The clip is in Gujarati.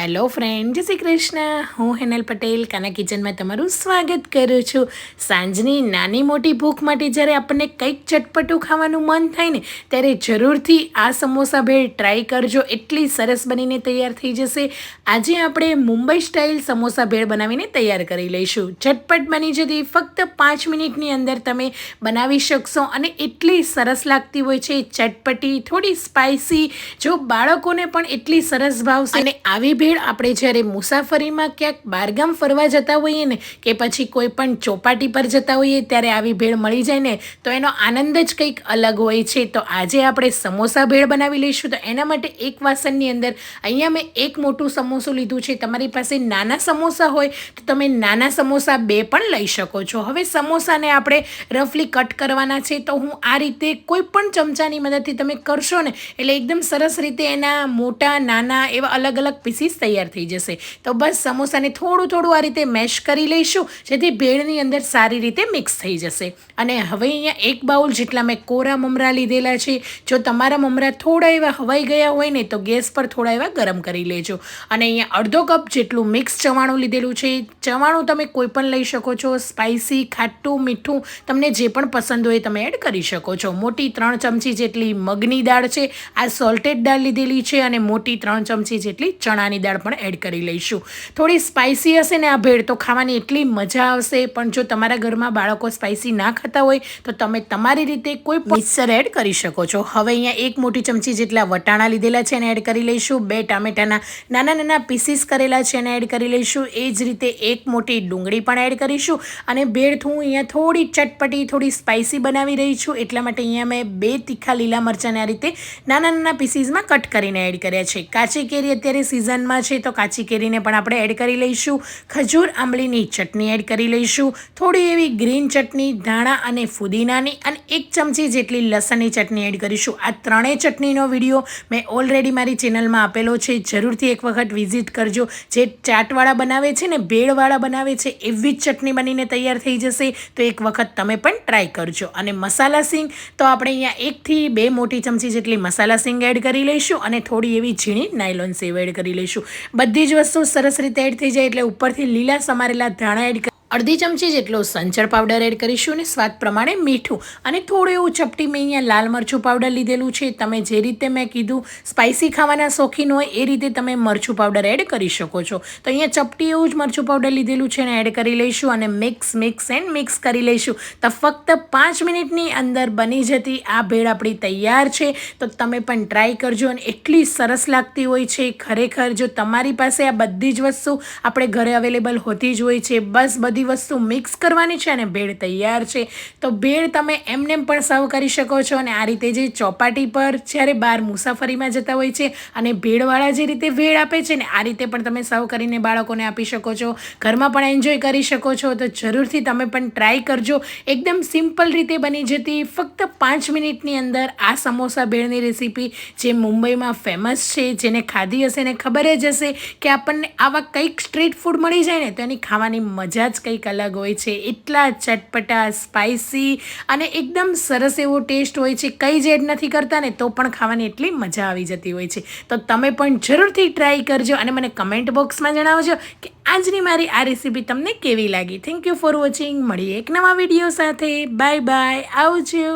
હેલો ફ્રેન્ડ, જય શ્રી કૃષ્ણ. હું હેનલ પટેલ કાના કિચનમાં તમારું સ્વાગત કરું છું. સાંજની નાની મોટી ભૂખ માટે જ્યારે આપણને કંઈક ચટપટું ખાવાનું મન થાય ને ત્યારે જરૂરથી આ સમોસા ભેળ ટ્રાય કરજો. એટલી સરસ બનીને તૈયાર થઈ જશે. આજે આપણે મુંબઈ સ્ટાઇલ સમોસા ભેળ બનાવીને તૈયાર કરી લઈશું. ઝટપટ બની જતી ફક્ત 5 મિનિટની અંદર તમે બનાવી શકશો અને એટલી સરસ લાગતી હોય છે. ચટપટી, થોડી સ્પાઇસી, જો બાળકોને પણ એટલી સરસ ભાવશે. અને આવી ભેળ આપણે જ્યારે મુસાફરીમાં ક્યાંક બહારગામ ફરવા જતા હોઈએ ને કે પછી કોઈ પણ ચોપાટી પર જતા હોઈએ ત્યારે આવી ભેળ મળી જાય ને તો એનો આનંદ જ કંઈક અલગ હોય છે. તો આજે આપણે સમોસા ભેળ બનાવી લઈશું. તો એના માટે એક વાસણની અંદર અહીંયા મેં એક મોટું સમોસું લીધું છે. તમારી પાસે નાના સમોસા હોય તો તમે નાના સમોસા 2 પણ લઈ શકો છો. હવે સમોસાને આપણે રફલી કટ કરવાના છે. તો હું આ રીતે કોઈ પણ ચમચાની મદદથી તમે કરશો ને એટલે એકદમ સરસ રીતે એના મોટા નાના એવા અલગ અલગ પીસીસ તૈયાર થઈ જશે. તો બસ સમોસાને થોડું આ રીતે મેશ કરી લઈશું જેથી ભેળની અંદર સારી રીતે મિક્સ થઈ જશે. અને હવે અહીંયા એક બાઉલ જેટલા મેં કોરા મમરા લીધેલા છે. જો તમારા મમરા થોડા એવા હવાઈ ગયા હોય ને તો ગેસ પર થોડા એવા ગરમ કરી લેજો. અને અહીંયા અડધો કપ જેટલું મિક્સ ચવાણું લીધેલું છે. ચવાણું તમે કોઈ પણ લઈ શકો છો. સ્પાઇસી, ખાટું, મીઠું તમને જે પણ પસંદ હોય તમે એડ કરી શકો છો. મોટી 3 ચમચી જેટલી મગની દાળ છે. આ સોલ્ટેડ દાળ લીધેલી છે. અને મોટી 3 ચમચી જેટલી ચણાની દાળ પણ એડ કરી લઈશું. થોડી સ્પાઇસી હશે ને આ ભેળ તો ખાવાની એટલી મજા આવશે. પણ જો તમારા ઘરમાં બાળકો સ્પાઇસી ના ખાતા હોય તો તમે તમારી રીતે કોઈ મિક્સર એડ કરી શકો છો. હવે અહીંયા એક મોટી ચમચી જેટલા વટાણા લીધેલા છે એને એડ કરી લઈશું. 2 ટામેટાના નાના પીસીસ કરેલા છે એને એડ કરી લઈશું. એ જ રીતે એક મોટી ડુંગળી પણ એડ કરીશું. અને ભેળ હું અહીંયા થોડી ચટપટી, થોડી સ્પાઇસી બનાવી રહી છું એટલા માટે અહીંયા મેં 2 તીખા લીલા મરચાંને આ રીતે નાના પીસીસમાં કટ કરીને એડ કર્યા છે. કાચી કેરી અત્યારે સિઝનમાં છે તો કાચી કેરીને પણ આપણે એડ કરી લઈશું. ખજૂર આંબલીની ચટણી એડ કરી લઈશું. થોડી એવી ગ્રીન ચટણી, ધાણા અને ફુદીનાની, અને 1 ચમચી જેટલી લસણની ચટણી એડ કરીશું. આ ત્રણેય ચટણીનો વિડીયો મેં ઓલરેડી મારી ચેનલમાં આપેલો છે. જરૂરથી એક વખત વિઝિટ કરજો. જે ચાટવાળા બનાવે છે ને, ભેળવાળા બનાવે છે એવી જ ચટણી બનીને તૈયાર થઈ જશે. તો એક વખત તમે પણ ટ્રાય કરજો. અને મસાલા સિંગ તો આપણે અહીંયા 1 થી 2 મોટી ચમચી જેટલી મસાલા સિંગ એડ કરી લઈશું. અને થોડી એવી ઝીણી નાયલોન સેવ એડ કરી લઈશું. બધી જ વસ્તુ સરસ રીતે એડ થઈ જાય એટલે ઉપરથી લીલા સમારેલા ધાણા એડ અડધી ચમચી જેટલો સંચળ પાવડર એડ કરીશું. અને સ્વાદ પ્રમાણે મીઠું અને થોડું એવું ચપટી મેં અહીંયા લાલ મરચું પાવડર લીધેલું છે. તમે જે રીતે મેં કીધું સ્પાઇસી ખાવાના શોખીન હોય એ રીતે તમે મરચું પાવડર એડ કરી શકો છો. તો અહીંયા ચપટી એવું જ મરચું પાવડર લીધેલું છે અને એડ કરી લઈશું. અને મિક્સ કરી લઈશું. તો ફક્ત 5 મિનિટની અંદર બની જતી આ ભેળ આપણી તૈયાર છે. તો તમે પણ ટ્રાય કરજો. અને એટલી સરસ લાગતી હોય છે ખરેખર. જો તમારી પાસે આ બધી જ વસ્તુ આપણે ઘરે અવેલેબલ હોતી જ હોય છે. બસ બધી વસ્તુ મિક્સ કરવાની છે અને ભેળ તૈયાર છે. તો ભેળ તમે એમને પણ સર્વ કરી શકો છો. અને આ રીતે જે ચોપાટી પર જ્યારે બહાર મુસાફરીમાં જતા હોય છે અને ભેળવાળા જે રીતે ભેળ આપે છે ને આ રીતે પણ તમે સર્વ કરીને બાળકોને આપી શકો છો. ઘરમાં પણ એન્જોય કરી શકો છો. તો જરૂરથી તમે પણ ટ્રાય કરજો. એકદમ સિમ્પલ રીતે બની જતી ફક્ત 5 મિનિટની અંદર આ સમોસા ભેળની રેસીપી જે મુંબઈમાં ફેમસ છે, જેને ખાધી હશે ને ખબર જ હશે કે આપણને આવા કંઈક સ્ટ્રીટ ફૂડ મળી જાય ને તો એની ખાવાની મજા જ કંઈક અલગ હોય છે. એટલા ચટપટા, સ્પાઇસી અને એકદમ સરસ એવો ટેસ્ટ હોય છે. કંઈ જ એડ નથી કરતા ને તો પણ ખાવાની એટલી મજા આવી જતી હોય છે. તો તમે પણ જરૂરથી ટ્રાય કરજો અને મને કમેન્ટ બોક્સમાં જણાવજો કે આજની મારી આ રેસીપી તમને કેવી લાગી. Thank you for watching. મળીએ એક નવા વિડીયો સાથે. બાય આવજો.